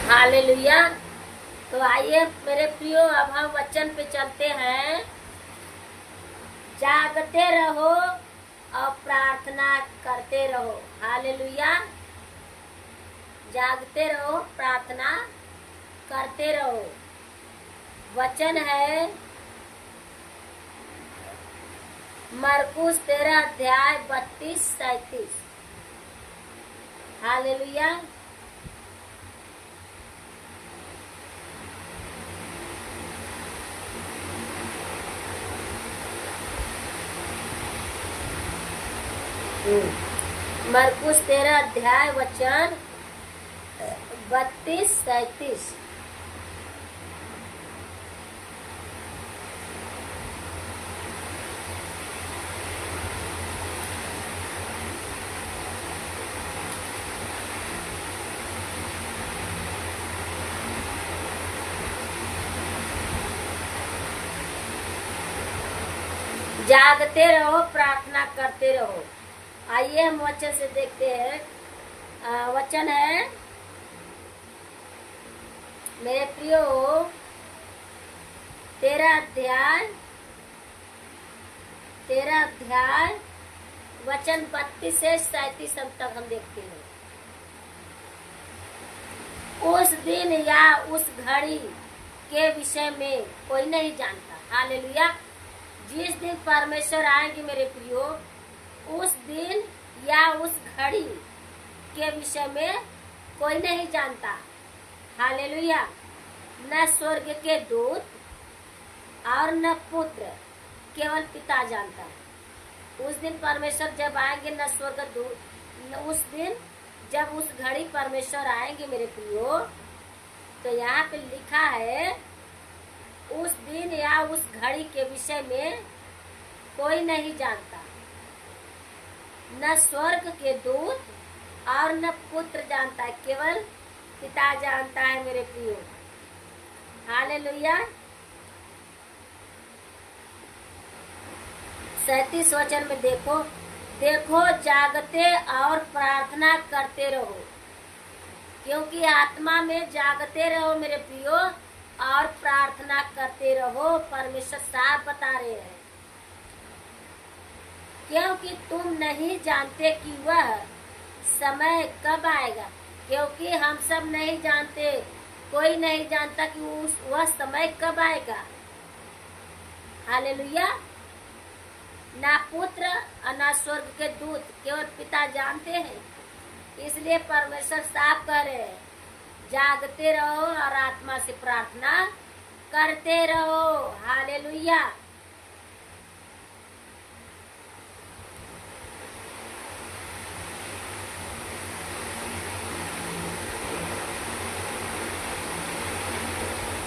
Hallelujah. तो आइए मेरे प्रियो, अब हम वचन पे चलते हैं। जागते रहो और प्रार्थना करते रहो। हालेलुया। जागते रहो, प्रार्थना करते रहो। वचन है मरकुस 13 अध्याय 32-37। हालेलुया। मरकुस 13 अध्याय वचन 32-37। जागते रहो, प्रार्थना करते रहो। आइए हम वचन से देखते हैं। वचन है मेरे प्रियो 13 अध्याय वचन 32 से 37 तक हम देखते हैं। उस दिन या उस घड़ी के विषय में कोई नहीं जानता। हालेलुया। जिस दिन परमेश्वर आएंगे मेरे प्रियो, उस दिन या उस घड़ी के विषय में कोई नहीं जानता। हालेलुया। न स्वर्ग के दूत और न पुत्र, केवल पिता जानता है। उस दिन परमेश्वर जब आएंगे, न स्वर्ग दूत, उस दिन जब उस घड़ी परमेश्वर आएंगे मेरे प्रियो, तो यहाँ पे लिखा है उस दिन या उस घड़ी के विषय में कोई नहीं जानता। न स्वर्ग के दूत और न पुत्र जानता है, केवल पिता जानता है मेरे प्रियो। हालेलुया। 37 वचन में देखो जागते और प्रार्थना करते रहो, क्योंकि आत्मा में जागते रहो मेरे प्रियो और प्रार्थना करते रहो। परमेश्वर साफ बता रहे हैं, क्योंकि तुम नहीं जानते कि वह समय कब आएगा। क्योंकि हम सब नहीं जानते, कोई नहीं जानता कि वह समय कब आएगा। हालेलुया। ना पुत्र और ना स्वर्ग के दूत, केवल पिता जानते हैं। इसलिए परमेश्वर साफ कह रहे हैं, जागते रहो और आत्मा से प्रार्थना करते रहो। हालेलुया।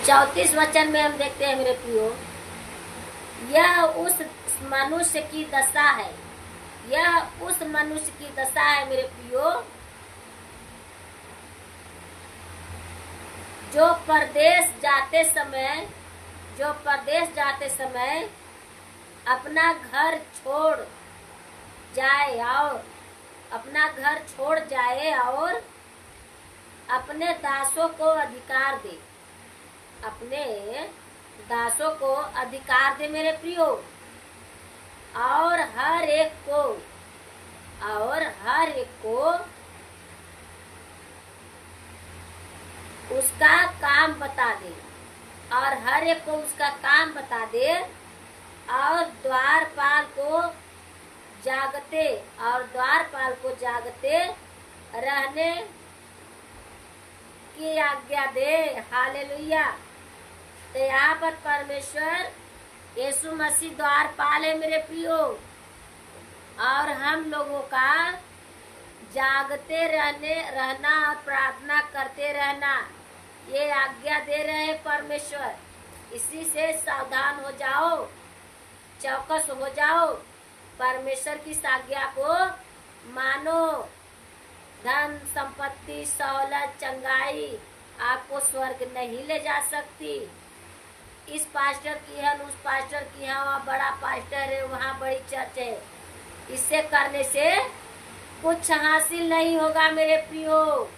चौतीस वचन में हम देखते हैं मेरे प्रियो, यह उस मनुष्य की दशा है, यह उस मनुष्य की दशा है मेरे प्रियो, जो परदेश जाते समय अपना घर छोड़ जाए और अपने दासों को अधिकार दे मेरे प्रियो, और हर एक को उसका काम बता दे, और द्वारपाल को जागते रहने की आज्ञा दे। हालेलुया। तो यहाँ पर परमेश्वर यीशु मसीह द्वारपाल है मेरे प्रियो, और हम लोगों का जागते रहना और प्रार्थना करते रहना, ये आज्ञा दे रहे हैं परमेश्वर। इसी से सावधान हो जाओ, चौकस हो जाओ, परमेश्वर की आज्ञा को मानो। धन संपत्ति सहूलत चंगाई आपको स्वर्ग नहीं ले जा सकती। इस पास्टर की है, उस पास्टर की है, वहाँ बड़ा पास्टर है, वहाँ बड़ी चर्च है, इससे करने से कुछ हासिल नहीं होगा मेरे प्रियो।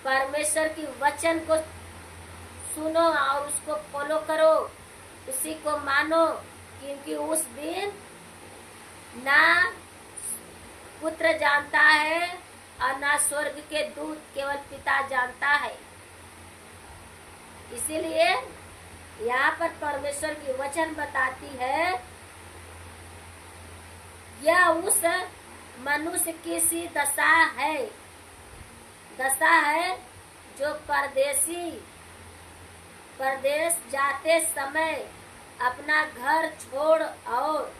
परमेश्वर की वचन को सुनो और उसको फॉलो करो, उसी को मानो, क्योंकि उस दिन ना पुत्र जानता है और ना स्वर्ग के दूत, केवल पिता जानता है। इसीलिए यहाँ पर परमेश्वर की वचन बताती है, यह उस मनुष्य की सी दशा है जो परदेश जाते समय अपना घर छोड़ और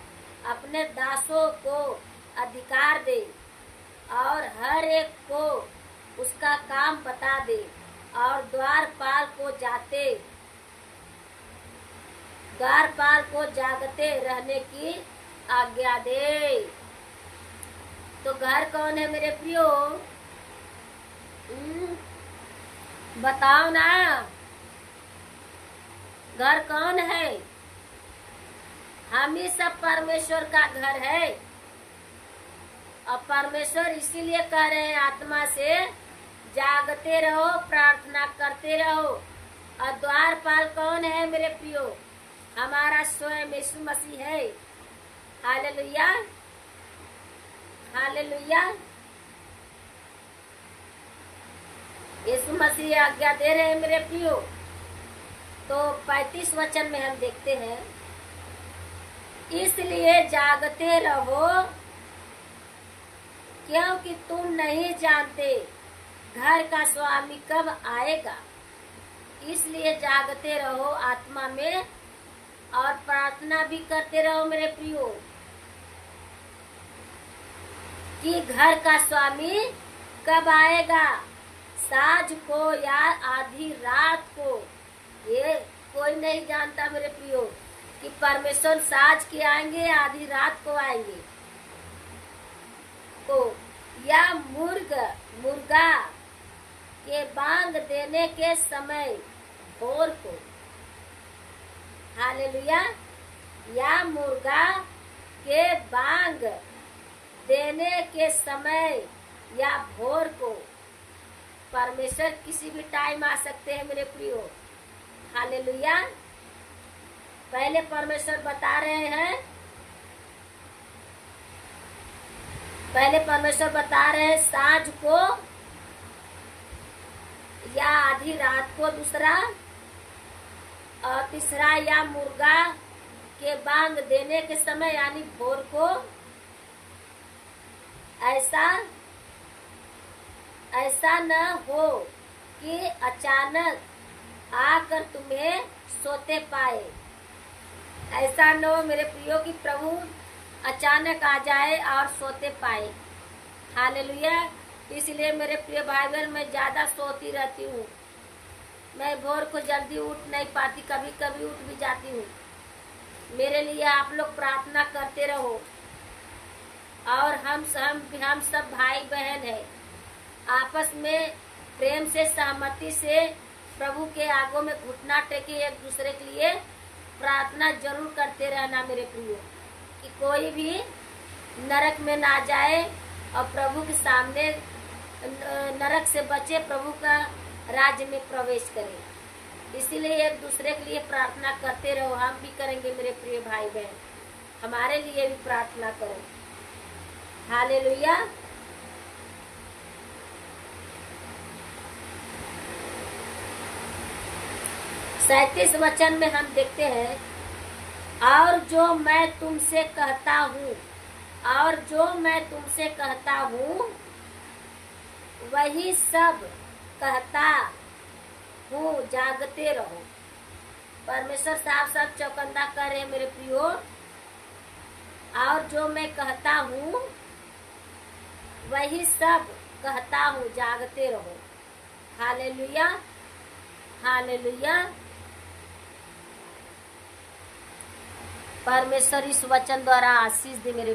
अपने दासों को अधिकार दे और हर एक को उसका काम बता दे और द्वारपाल को जागते रहने की आज्ञा दे। तो घर कौन है मेरे प्रियो? बताओ ना, घर कौन है? हम ही सब परमेश्वर का घर है। और परमेश्वर इसीलिए कह रहे हैं आत्मा से, जागते रहो, प्रार्थना करते रहो। और द्वारपाल कौन है मेरे प्रियो? हमारा स्वयं यीशु मसीह है। Hallelujah, hallelujah. यीशु मसीह आज्ञा दे रहे हैं मेरे प्रियो। तो 35 वचन में हम देखते हैं, इसलिए जागते रहो क्योंकि तुम नहीं जानते घर का स्वामी कब आएगा। इसलिए जागते रहो आत्मा में और प्रार्थना भी करते रहो मेरे प्रियो, कि घर का स्वामी कब आएगा, साँझ को या आधी रात को। ये कोई नहीं जानता मेरे प्रियो कि परमेश्वर साँझ के आएंगे, आधी रात को आएंगे। तो या मुर्गा के बांग देने के समय भोर को। हालेलुया। या मुर्गा के बांग देने के समय या भोर को। परमेश्वर किसी भी टाइम आ सकते हैं मेरे प्रियो। हालेलुया। पहले परमेश्वर बता रहे हैं, साँझ को या आधी रात को, दूसरा, और तीसरा या मुर्गा के बांग देने के समय यानी भोर को। ऐसा न हो कि अचानक आकर तुम्हें सोते पाए। ऐसा न हो मेरे प्रियो कि प्रभु अचानक आ जाए और सोते पाए। हालेलुया। इसलिए मेरे प्रिय भाई बहन, मैं ज्यादा सोती रहती हूँ। मैं भोर को जल्दी उठ नहीं पाती, कभी कभी उठ भी जाती हूँ। मेरे लिए आप लोग प्रार्थना करते रहो। और हम सब भाई बहन हैं, आपस में प्रेम से, सहमति से प्रभु के आगों में घुटना टेके एक दूसरे के लिए प्रार्थना जरूर करते रहना मेरे प्रियो, कि कोई भी नरक में ना जाए और प्रभु के सामने नरक से बचे, प्रभु का राज्य में प्रवेश करे। इसीलिए एक दूसरे के लिए प्रार्थना करते रहो। हम भी करेंगे मेरे प्रिय भाई बहन, हमारे लिए भी प्रार्थना करो। हालेलुया। सैंतीस वचन में हम देखते हैं, और जो मैं तुमसे कहता हूँ वही सब कहता हूँ, जागते रहो। परमेश्वर साफ साफ चौकन्ना कर रहे मेरे प्रियो। और जो मैं कहता हूँ वही सब कहता हूँ, जागते रहो। Hallelujah, hallelujah. परमेश्वर इस वचन द्वारा आशीष दे मेरे